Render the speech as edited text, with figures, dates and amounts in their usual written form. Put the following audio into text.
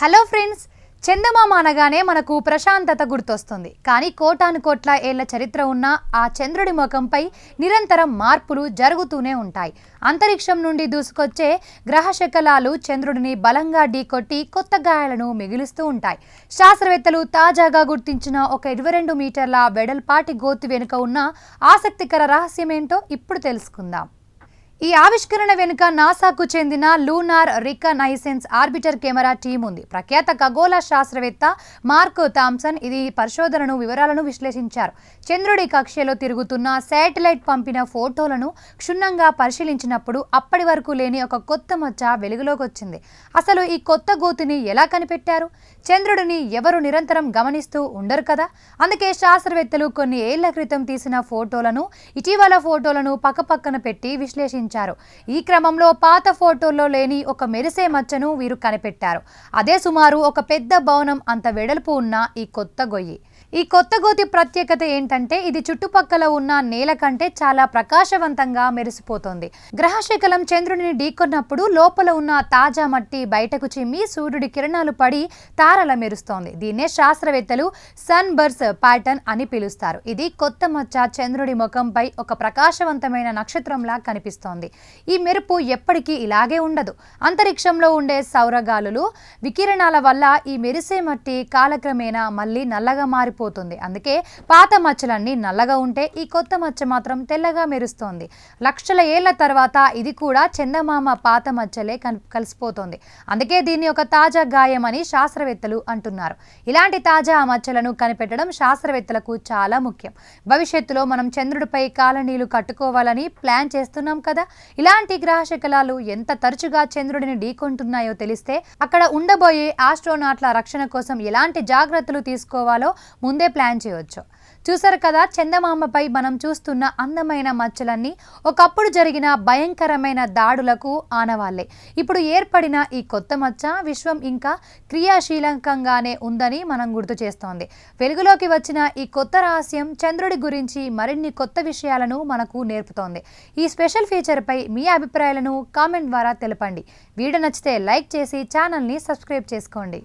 Hello friends, చందమామ అనగానే మనకు ప్రశాంతత గుర్తొస్తుంది. కానీ కోటాను కోట్ల ఏళ్ల చరిత్ర ఉన్న ఆ చంద్రుడి ముఖంపై నిరంతరం మార్పులు జరుగుతూనే ఉంటాయి. అంతరిక్షం నుండి దూసుకొచ్చే గ్రహశకలాలు చంద్రుడిని బలంగా ఢీకొట్టి కొత్త గాయాలను మిగులుస్తూ ఉంటాయి. శాస్త్రవేత్తలు తాజాగా గుర్తించిన ఒక 22 మీటర్ల వెడల్పాటి గోతి వెనుక ఉన్న ఆసక్తికర రహస్యమేంటో ఇప్పుడు తెలుసుకుందాం. ఈ ఆవిష్కరణ వెనుక నాసాకు చెందిన lunar reconnaissance orbiter camera team ఉంది. ప్రఖ్యాత ఖగోళ శాస్త్రవేత్త మార్క్ థామ్సన్ ఇది పరిశోధనను వివరాలను విశ్లేషించారు. చంద్రుడి కక్షలో తిరుగుతున్న శాటిలైట్ పంపిన ఫోటోలను క్షుణ్ణంగా పరిశీలించినప్పుడు అప్పటి వరకు లేని ఒక కొత్త మచ్చ వెలుగులోకి వచ్చింది. అసలు ఈ కొత్త గోతిని ఎలా కనిపెట్టారు? చంద్రుడిని ఎవరు నిరంతరం గమనిస్తూ ఉండరు కదా. అందుకే శాస్త్రవేత్తలు కొన్ని ఏళ్ల క్రితం తీసిన ఫోటోలను, ఇటీవల ఫోటోలను పక్కపక్కన పెట్టి విశ్లేషించారు. ఈ క్రమంలో పాత ఫోటోల్లో లేని ఒక మెరిసే మచ్చను వీరు కనిపెట్టారు. అదే సుమారు ఒక పెద్ద భవనం అంత వెడల్పు ఉన్న ఈ కొత్త గొయ్యి. ఈ కొత్త గోతి ప్రత్యేకత ఏంటంటే ఇది చుట్టుపక్కల ఉన్న నేల కంటే చాలా ప్రకాశవంతంగా మెరిసిపోతుంది. గ్రహశకలం చంద్రుడిని ఢీకొన్నప్పుడు లోపల ఉన్న తాజా మట్టి బయటకు చిమ్మి సూర్యుడి కిరణాలు పడి తారల మెరుస్తోంది. దీన్నే శాస్త్రవేత్తలు సన్ బర్స్ ప్యాటర్న్ అని పిలుస్తారు. ఇది కొత్త మచ్చ చంద్రుడి ముఖంపై ఒక ప్రకాశవంతమైన నక్షత్రంలా కనిపిస్తోంది. ఈ మెరుపు ఎప్పటికీ ఇలాగే ఉండదు. అంతరిక్షంలో ఉండే సౌరగాలులు వికిరణాల వల్ల ఈ మెరిసే మట్టి కాలక్రమేణా మళ్ళీ నల్లగా మారిపోతుంది. అందుకే పాత మచ్చలన్నీ నల్లగా ఉంటే ఈ కొత్త మచ్చ మాత్రం తెల్లగా మెరుస్తోంది. లక్షల ఏళ్ల తర్వాత ఇది కూడా చందమామ పాత మచ్చలే కలిసిపోతుంది. అందుకే దీన్ని ఒక తాజా గాయం అని శాస్త్రవేత్తలు అంటున్నారు. ఇలాంటి తాజా మచ్చలను కనిపెట్టడం శాస్త్రవేత్తలకు చాలా ముఖ్యం. భవిష్యత్తులో మనం చంద్రుడిపై కాలనీలు కట్టుకోవాలని ప్లాన్ చేస్తున్నాం కదా. ఇలాంటి గ్రహశకలాలు ఎంత తరచుగా చంద్రుడిని ఢీకొంటున్నాయో తెలిస్తే అక్కడ ఉండబోయే ఆస్ట్రోనాట్ల రక్షణ కోసం ఎలాంటి జాగ్రత్తలు తీసుకోవాలో ముందే ప్లాన్ చేయవచ్చు. చూసారు కదా, చందమామపై మనం చూస్తున్న అందమైన మచ్చలన్నీ ఒకప్పుడు జరిగిన భయంకరమైన దాడులకు ఆనవాళ్లే. ఇప్పుడు ఏర్పడిన ఈ కొత్త మచ్చ విశ్వం ఇంకా క్రియాశీలకంగానే ఉందని మనం గుర్తు చేస్తోంది. వెలుగులోకి వచ్చిన ఈ కొత్త రహస్యం చంద్రుడి గురించి మరిన్ని కొత్త విషయాలను మనకు నేర్పుతోంది. ఈ స్పెషల్ ఫీచర్పై మీ అభిప్రాయాలను కామెంట్ ద్వారా తెలపండి. వీడియో నచ్చితే లైక్ చేసి ఛానల్ని సబ్స్క్రైబ్ చేసుకోండి.